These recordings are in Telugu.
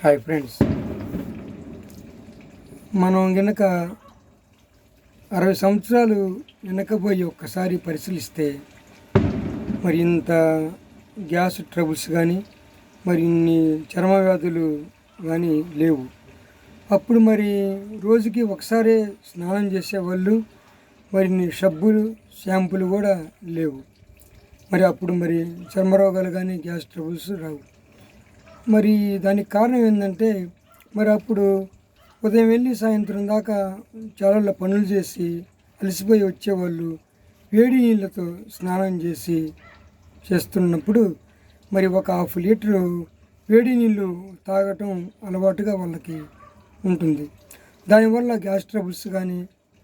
హాయ్ ఫ్రెండ్స్, మనం గనక 60 సంవత్సరాలు వెనకపోయి ఒక్కసారి పరిశీలిస్తే మరి ఇంత గ్యాస్ ట్రబుల్స్ కానీ మరి ఇన్ని చర్మ వ్యాధులు కానీ లేవు. అప్పుడు మరి రోజుకి ఒకసారే స్నానం చేసేవాళ్ళు. మరి ఇన్ని సబ్బులు షాంపులు కూడా లేవు. మరి అప్పుడు మరి చర్మ రోగాలు కానీ గ్యాస్ ట్రబుల్స్ రావు. మరి దానికి కారణం ఏంటంటే మరి అప్పుడు ఉదయం వెళ్ళి సాయంత్రం దాకా చాలా పనులు చేసి అలసిపోయి వచ్చేవాళ్ళు వేడి నీళ్ళతో స్నానం చేస్తున్నప్పుడు మరి ఒక 1/2 లీటరు వేడి నీళ్ళు తాగటం అలవాటుగా వాళ్ళకి ఉంటుంది. దానివల్ల గ్యాస్ ట్రబుల్స్ కానీ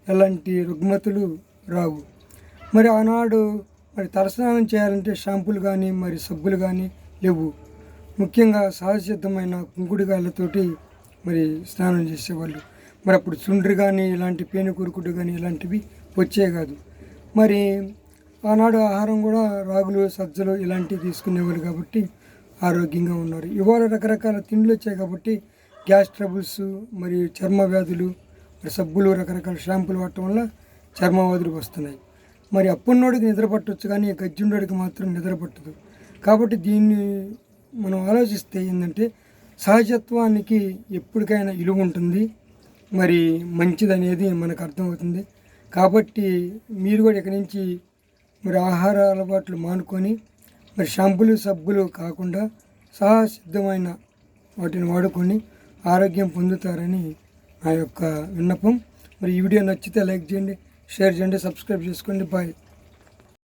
ఎలాంటి రుగ్మతులు రావు. మరి ఆనాడు మరి తలస్నానం చేయాలంటే షాంపులు కానీ మరి సబ్బులు కానీ లేవు. ముఖ్యంగా సహజసిద్ధమైన కుంకుడుగాయలతోటి మరి స్నానం చేసేవాళ్ళు. మరి అప్పుడు చుండ్రు కానీ ఇలాంటి పేను కురుకుడు కానీ ఇలాంటివి వచ్చే కాదు. మరి ఆనాడు ఆహారం కూడా రాగులు సజ్జలు ఇలాంటివి తీసుకునేవాళ్ళు కాబట్టి ఆరోగ్యంగా ఉన్నారు. ఇవాళ రకరకాల తిండ్లు వచ్చాయి కాబట్టి గ్యాస్ ట్రబుల్స్ మరి చర్మ వ్యాధులు మరి సబ్బులు రకరకాల షాంపులు వాడటం వల్ల చర్మ వ్యాధులు వస్తున్నాయి. మరి అప్పున్నోడికి నిద్ర పట్టవచ్చు కానీ గజ్జుండోడికి మాత్రం నిద్ర పట్టదు. కాబట్టి దీన్ని మనం ఆలోచిస్తే ఏంటంటే సహజత్వానికి ఎప్పటికైనా విలువ ఉంటుంది, మరి మంచిదనేది మనకు అర్థమవుతుంది. కాబట్టి మీరు కూడా ఇక్కడి నుంచి మరి ఆహార అలవాట్లు మానుకొని మరి షాంపులు సబ్బులు కాకుండా సహసిద్ధమైన వాటిని వాడుకొని ఆరోగ్యం పొందుతారని నా యొక్క విన్నపం. మరి ఈ వీడియో నచ్చితే లైక్ చేయండి, షేర్ చేయండి, సబ్స్క్రైబ్ చేసుకోండి. బాయ్.